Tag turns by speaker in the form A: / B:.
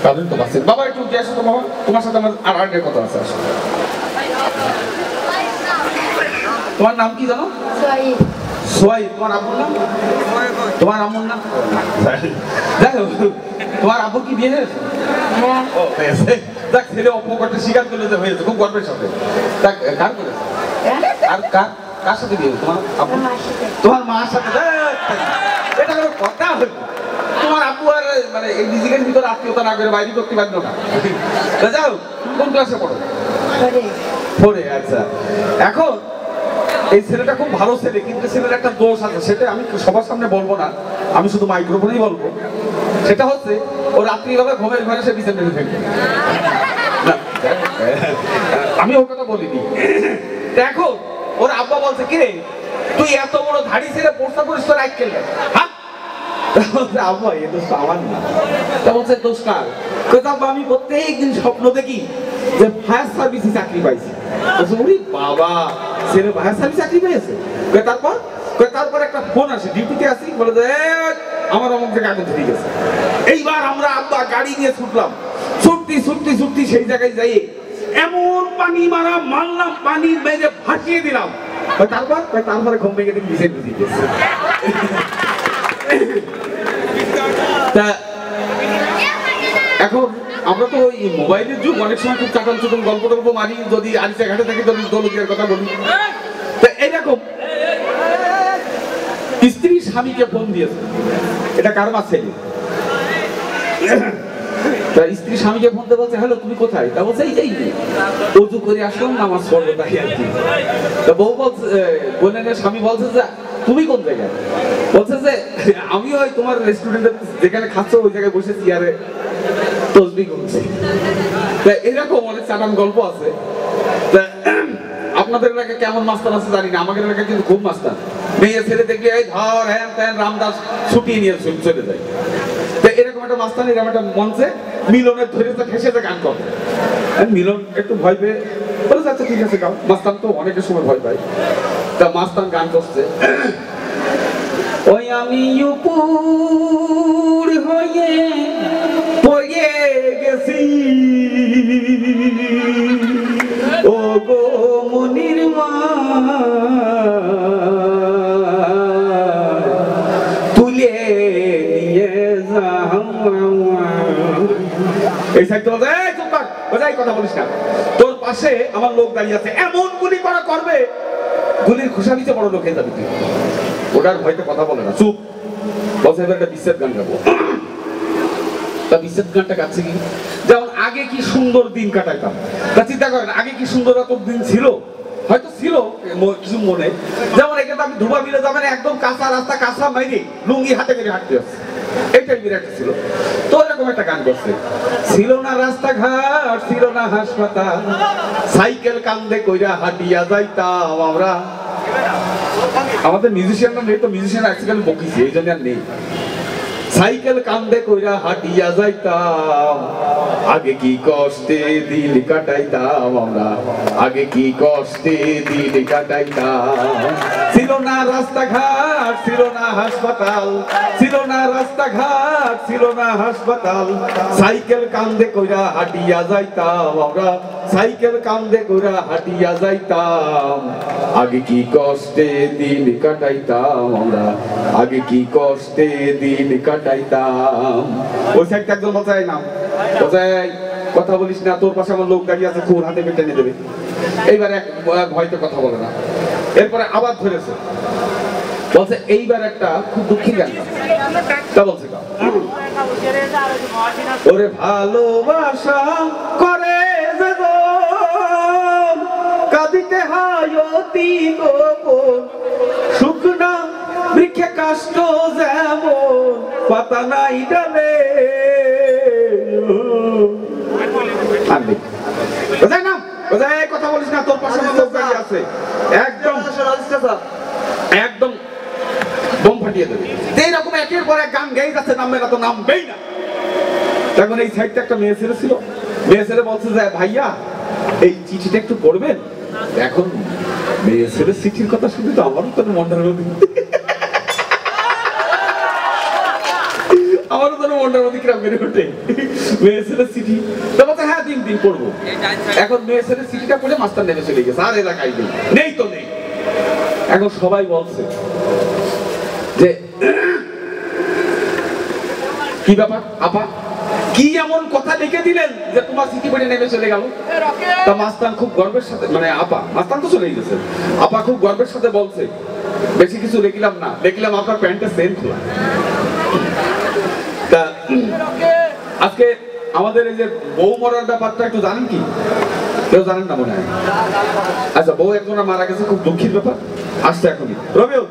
A: কাজল তো বাসে বাবা একটু উঠে আসো তো বাবা, তোমার সাথে আমার আর আরেকটা কথা আছে। আসো, তোমার নাম কি জানো? সোহাইব। তোমার আব্বুর নাম? তোমার আম্মুর নাম? যাই হোক, তোমার আব্বু কি বিয়ে হয়েছে? ও হয়েছে। দেখ ছেলে অপকর্ষে স্বীকার করলে যে হয়েছে, খুব গর্বের সাথে। দেখ কার করেছে? আর কার সাথে বিয়ে? তোমার আব্বু? তোমার মার সাথে? এটা কোনো কথা হলো? তোমার আব্বু আর মানে এই নিজেদের ভিতরে আত্মীয়তা না করে বাইরে করতে পারলো না। যাও, কোন ক্লাসে পড়ো? 4-এ। আচ্ছা, এখন এই ছেলেটা খুব ভালো ছেলে, কিন্তু ছেলের একটা দোষ আছে, সেটা আমি সবার সামনে বলবো না, আমি শুধু মাইক্রোফোনেই বলবো। সেটা হচ্ছে ও রাত্রিবেলা ঘুমের ঘরে সে বিছানা নিয়ে ফেলবে। আমি ওর কথা বলিনি। দেখো ওর আব্বা বলছে কি রে তুই এত বড় ধাড়ি ছেলে পড়তে করিস তোর রাইট খেলবে? হ্যাঁ আব্বা এ দোষ আমার না। তা বলছে দোষ কার? আব্বা আমি প্রত্যেকদিন স্বপ্ন দেখি যে ফায়ার সার্ভিসে চাকরি পাইছি। বাবা ছেলে ফায়ার সার্ভিস চাকরি পেয়েছে? তারপর একটা ফোন আসে, ডিউটিতে আসি, বলে যে আমার অমুক থেকে আগুন ধরে গেছে। এইবার আমরা আব্বা গাড়ি নিয়ে ছুটলাম, ছুটতি সেই জায়গায় যাই এমন পানি মারলাম, পানি মেরে ভাসিয়ে দিলাম। তারপরে ঘুম ভেঙে দিন বিছে দিয়ে গেছে। তা এখন আমরা তো ওই মোবাইলের যুগ, অনেক সময় খুব চাটাল চুটন গল্প টল্প মারি, যদি আরিচা ঘাটে থাকি যদি দৌলতিয়ার কথা বলি। তো এইরকম স্ত্রী স্বামীকে ফোন দিয়েছে, এটা কার মা ছেলে? স্ত্রী স্বামীকে ফোন দিয়ে বলছে হ্যালো তুমি কোথায়? তা বলছে এই উজু করে আসলাম নামাজ পড়বো তাই আর কি। তা বউ বলছে, বোনের স্বামী বলছে যে তুমি কোন জায়গায়? বলছে যে আমি ওই তোমার রেস্টুরেন্টে যেখানে খাচ্ছ ওই জায়গায় বসে চেয়ারে তসবিহ করছি। এরকম অনেক চাটান গল্প আছে। আপনাদের এলাকায় কেমন মাস্টার আছে জানি না, আমাদের এলাকায় কিন্তু খুব মাস্টার। মেয়ে ছেলে দেখলে এই ধর হ্যান ত্যান রামদাস ছুটিয়ে নিয়ে চলে যায়। তো এরকম একটা মাস্টার এরকম একটা মঞ্চে মিলনের ধরে ফেসে গান করে। মিলন একটু ভয় পেয়ে বলে আচ্ছা ঠিক আছে গাও। মাস্তান তো অনেকের সময় ভয় পায়। তা মাস্তান গান করছে, ওই আমি উপর হয়ে পড়ে গেছি ও গো মনির মা, তুলে নিয়ে যাও। এই সাইড কথা বলিস না, তোর পাশে আমার লোক দাঁড়িয়ে আছে, এমন গুলি করা করবে গুলির খোসা নিচে বড় লোক হয়ে যাবে তুই। ওটার ভয়তে কথা বলে না, চুপ। বলছে এবার একটা বিচ্ছেদ গান গাবো। তা বিচ্ছেদ গানটা গাচ্ছে কি, যেমন আগে কি সুন্দর দিন কাটাইতাম। তা চিন্তা করেন আগে কি সুন্দর এত দিন ছিল, হয়তো ছিল কিছু মনে। যেমন এখানে আমি ধোবা মিলে যাবেন, একদম কাঁচা রাস্তা, কাঁচা মাইরে লুঙ্গি হাতে করে হাঁটতে আসছে, এটাই বিরাট ছিল। তো এরকম একটা গান করছে, ছিল না রাস্তাঘাট, ছিল না হাসপাতাল, সাইকেল কান্দে কইরা হাঁটিয়া যাইতাম আমরা। আমাদের মিউজিশিয়ানরা নেই তো, মিউজিশিয়ান অ্যাক্সিডেন্ট বকিছি এই জন্য আর নেই। সাইকেল কান্দে কইরা হাঁটিয়া যাইতাম, আগে কি কষ্টে দিন কাটাইতাম আমরা, আগে কি কষ্টে দিন কাটাইতাম। ছিল না রাস্তাঘাট, ছিল না হাসপাতাল, ছিল না রাস্তাঘাট, ছিল না হাসপাতাল, সাইকেল কান্দে কইরা হাঁটিয়া যাইতাম আমরা, সাইকেল কান্দে কইরা হাঁটিয়া যাইতাম, আগে কি কষ্টে দিন কাটাইতাম আমরা, আগে কি কষ্টে দিন কাটাইতাম। ওই সাইডটা একজন বলছে নাম বলছে কথা বলিস না, তোর পাশে আমার লোক দাঁড়িয়ে আছে, খুন হাতে পেটে নিয়ে দেবে। এইবারে ভয়তে কথা বলে না। এরপরে আবার ধরেছে, বলছে এইবার একটা খুব দুঃখী গান। তা বলছে ওরে ভালোবাসা করে কাঁদিতে হয় অতি গোপন, শুকনা বৃক্ষে কাষ্ট যেমন পাতা নাই ডালে। কথা বলিস না, তোর পাশে লোক দাঁড়িয়ে আছে, একদম একদম বোম ফাটিয়ে দেবে। এইরকম একের পর এক গান গেয়ে যাচ্ছে, নামবে না তো নামবেই না। তখন এই সাইডটা একটা মেয়ে ছেলে ছিল, মেয়ে ছেলে বলছে যে ভাইয়া এই চিঠিটা একটু পড়বেন। এখন মেয়ে ছেলে চিঠির কথা শুনে তো আমারও তো মনটা মনটার মধ্যে কিরকম বেড়ে ওঠে মেয়ে ছেলের চিঠি তারপর হ্যাঁ দিন দিন পড়বো এখন মেয়ে ছেলের চিঠিটা পড়ে মাস্টার নেমে চলে গেছে আর এলাকায় নেই নেই তো নেই এখন সবাই বলছে যে কি ব্যাপার আপা কি এমন কথা লিখে দিলেন যে তোমার চিঠি পড়ে নেমে চলে গেল তা মাস্তান খুব গর্বের সাথে মানে আপা মাস্তান তো চলেই গেছে আপা খুব গর্বের সাথে বলছে বেশি কিছু লিখলাম না দেখলাম আপনার প্যান্টের চেন খোলা তা আজকে আমাদের এই যে বউ মরার ব্যাপারটা একটু জানেন কি কেউ জানেন না মনে হয় আচ্ছা বউ একজন মারা গেছে খুব দুঃখের ব্যাপার আসছে এখনই রবিউল